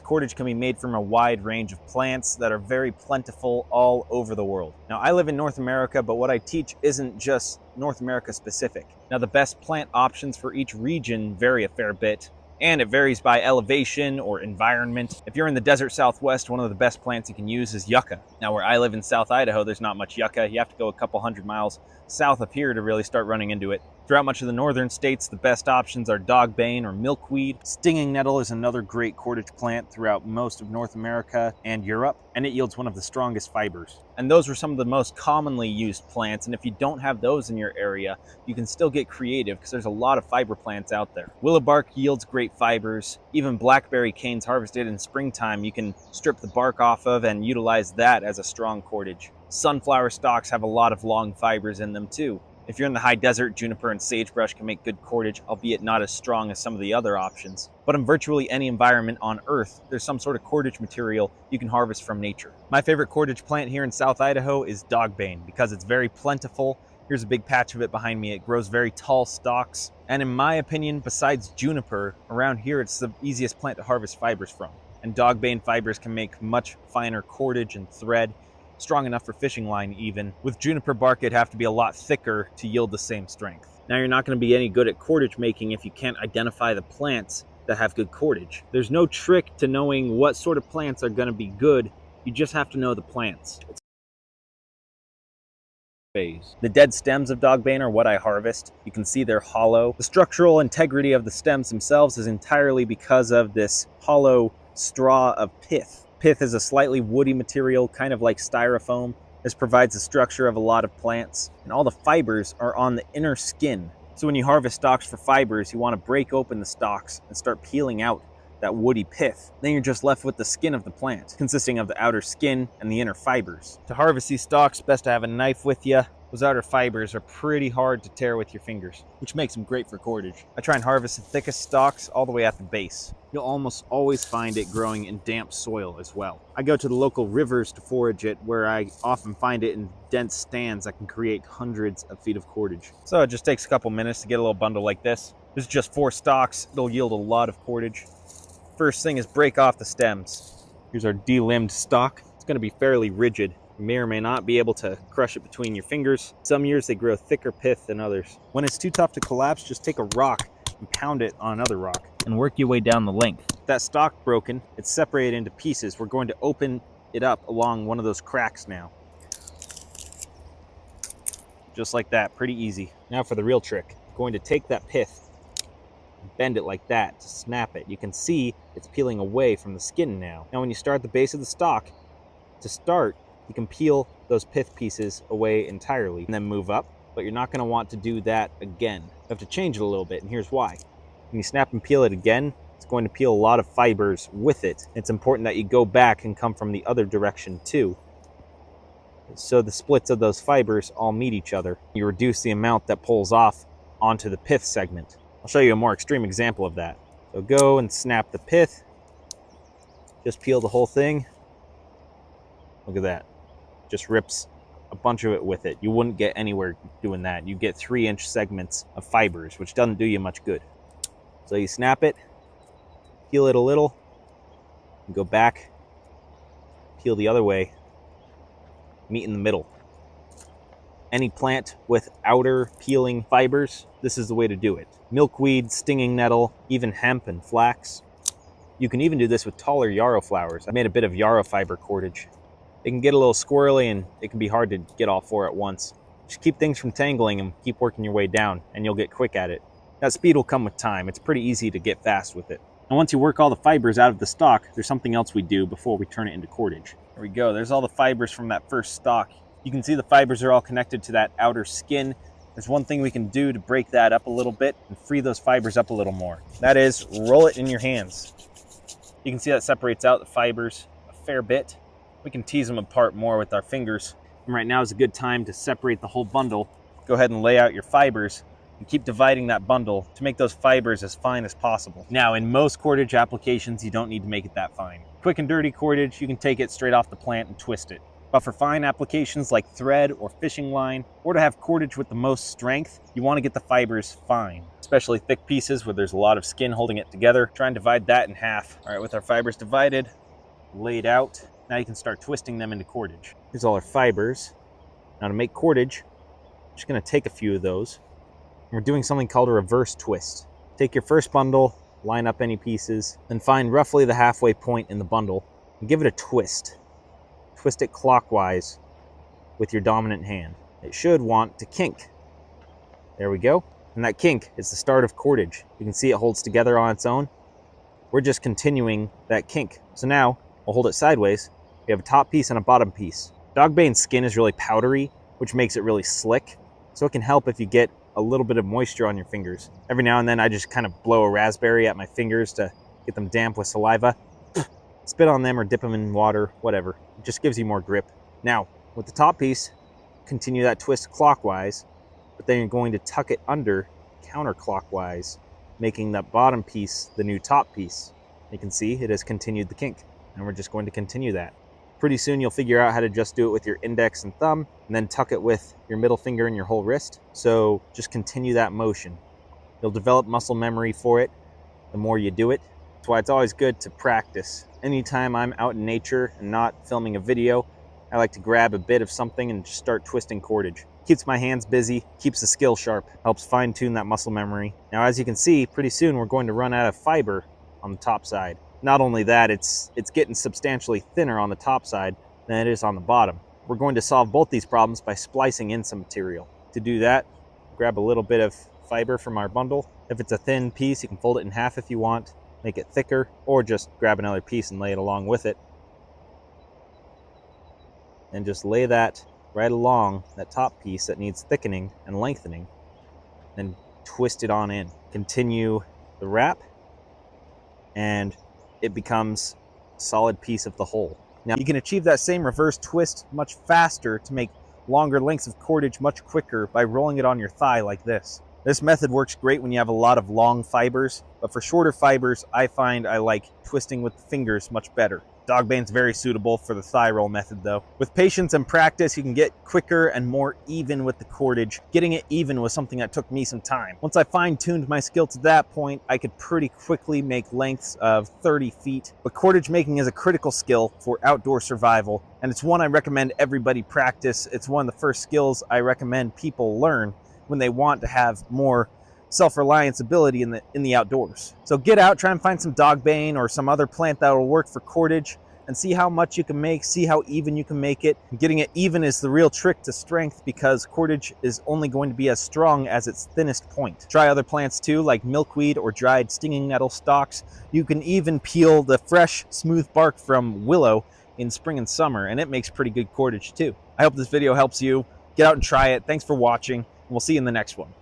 Cordage can be made from a wide range of plants that are very plentiful all over the world. Now, I live in North America, but what I teach isn't just North America specific. Now, the best plant options for each region vary a fair bit, and it varies by elevation or environment. If you're in the desert Southwest, one of the best plants you can use is yucca. Now, where I live in South Idaho, there's not much yucca. You have to go a couple hundred miles south of here to really start running into it. Throughout much of the northern states, the best options are dogbane or milkweed. Stinging nettle is another great cordage plant throughout most of North America and Europe, and it yields one of the strongest fibers. And those are some of the most commonly used plants, and if you don't have those in your area, you can still get creative because there's a lot of fiber plants out there. Willow bark yields great fibers. Even blackberry canes harvested in springtime, you can strip the bark off of and utilize that as a strong cordage. Sunflower stalks have a lot of long fibers in them too. If you're in the high desert, juniper and sagebrush can make good cordage, albeit not as strong as some of the other options. But in virtually any environment on Earth, there's some sort of cordage material you can harvest from nature. My favorite cordage plant here in South Idaho is dogbane because it's very plentiful. Here's a big patch of it behind me. It grows very tall stalks. And in my opinion, besides juniper, around here it's the easiest plant to harvest fibers from. And dogbane fibers can make much finer cordage and thread, strong enough for fishing line even. With juniper bark, it'd have to be a lot thicker to yield the same strength. Now, you're not going to be any good at cordage making if you can't identify the plants that have good cordage. There's no trick to knowing what sort of plants are going to be good. You just have to know the plants. The dead stems of dogbane are what I harvest. You can see they're hollow. The structural integrity of the stems themselves is entirely because of this hollow straw of pith. Pith is a slightly woody material, kind of like styrofoam. This provides the structure of a lot of plants, and all the fibers are on the inner skin. So when you harvest stalks for fibers, you want to break open the stalks and start peeling out that woody pith. Then you're just left with the skin of the plant, consisting of the outer skin and the inner fibers. To harvest these stalks, best to have a knife with you. Those outer fibers are pretty hard to tear with your fingers, which makes them great for cordage. I try and harvest the thickest stalks all the way at the base. You'll almost always find it growing in damp soil as well. I go to the local rivers to forage it, where I often find it in dense stands that can create hundreds of feet of cordage. So it just takes a couple minutes to get a little bundle like this. This is just 4 stalks. It'll yield a lot of cordage. First thing is break off the stems. Here's our delimbed stalk. It's going to be fairly rigid. You may or may not be able to crush it between your fingers. Some years they grow thicker pith than others. When it's too tough to collapse, just take a rock and pound it on another rock and work your way down the length. If that stalk broken, it's separated into pieces. We're going to open it up along one of those cracks now. Just like that, pretty easy. Now for the real trick. I'm going to take that pith and bend it like that to snap it. You can see it's peeling away from the skin now. Now when you start at the base of the stalk, to start, you can peel those pith pieces away entirely and then move up, but you're not going to want to do that again. You have to change it a little bit, and here's why. When you snap and peel it again, it's going to peel a lot of fibers with it. It's important that you go back and come from the other direction too, so the splits of those fibers all meet each other. You reduce the amount that pulls off onto the pith segment. I'll show you a more extreme example of that. So go and snap the pith, just peel the whole thing. Look at that. Just rips a bunch of it with it. You wouldn't get anywhere doing that. You get 3-inch segments of fibers, which doesn't do you much good. So you snap it, peel it a little, and go back, peel the other way, meet in the middle. Any plant with outer peeling fibers, this is the way to do it. Milkweed, stinging nettle, even hemp and flax. You can even do this with taller yarrow flowers. I made a bit of yarrow fiber cordage. It can get a little squirrely and it can be hard to get all 4 at once. Just keep things from tangling and keep working your way down, and you'll get quick at it. That speed will come with time. It's pretty easy to get fast with it. And once you work all the fibers out of the stalk, there's something else we do before we turn it into cordage. There we go. There's all the fibers from that first stalk. You can see the fibers are all connected to that outer skin. There's one thing we can do to break that up a little bit and free those fibers up a little more. That is, roll it in your hands. You can see that separates out the fibers a fair bit. We can tease them apart more with our fingers. And right now is a good time to separate the whole bundle. Go ahead and lay out your fibers and keep dividing that bundle to make those fibers as fine as possible. Now, in most cordage applications, you don't need to make it that fine. Quick and dirty cordage, you can take it straight off the plant and twist it. But for fine applications like thread or fishing line, or to have cordage with the most strength, you want to get the fibers fine, especially thick pieces where there's a lot of skin holding it together. Try and divide that in half. All right, with our fibers divided, laid out, now you can start twisting them into cordage. Here's all our fibers. Now to make cordage, I'm just going to take a few of those. We're doing something called a reverse twist. Take your first bundle, line up any pieces, then find roughly the halfway point in the bundle and give it a twist. Twist it clockwise with your dominant hand. It should want to kink. There we go. And that kink is the start of cordage. You can see it holds together on its own. We're just continuing that kink. So now we'll hold it sideways. We have a top piece and a bottom piece. Dogbane's skin is really powdery, which makes it really slick. So it can help if you get a little bit of moisture on your fingers. Every now and then I just kind of blow a raspberry at my fingers to get them damp with saliva. Spit on them or dip them in water, whatever. It just gives you more grip. Now, with the top piece, continue that twist clockwise, but then you're going to tuck it under counterclockwise, making that bottom piece the new top piece. You can see it has continued the kink, and we're just going to continue that. Pretty soon you'll figure out how to just do it with your index and thumb, and then tuck it with your middle finger and your whole wrist. So just continue that motion. You'll develop muscle memory for it the more you do it. That's why it's always good to practice. Anytime I'm out in nature and not filming a video, I like to grab a bit of something and just start twisting cordage. Keeps my hands busy, keeps the skill sharp, helps fine-tune that muscle memory. Now, as you can see, pretty soon we're going to run out of fiber on the top side. Not only that, it's getting substantially thinner on the top side than it is on the bottom. We're going to solve both these problems by splicing in some material. To do that, grab a little bit of fiber from our bundle. If it's a thin piece, you can fold it in half if you want, make it thicker, or just grab another piece and lay it along with it. And just lay that right along that top piece that needs thickening and lengthening, then twist it on in. Continue the wrap, and it becomes a solid piece of the whole. Now, you can achieve that same reverse twist much faster to make longer lengths of cordage much quicker by rolling it on your thigh like this. This method works great when you have a lot of long fibers, but for shorter fibers, I find I like twisting with the fingers much better. Dogbane's very suitable for the thigh roll method though. With patience and practice, you can get quicker and more even with the cordage. Getting it even was something that took me some time. Once I fine-tuned my skill to that point, I could pretty quickly make lengths of 30 feet. But cordage making is a critical skill for outdoor survival, and it's one I recommend everybody practice. It's one of the first skills I recommend people learn when they want to have more self-reliance ability in the outdoors. So get out, try and find some dogbane or some other plant that will work for cordage and see how much you can make, see how even you can make it. Getting it even is the real trick to strength because cordage is only going to be as strong as its thinnest point. Try other plants too, like milkweed or dried stinging nettle stalks. You can even peel the fresh, smooth bark from willow in spring and summer, and it makes pretty good cordage too. I hope this video helps you. Get out and try it. Thanks for watching, and we'll see you in the next one.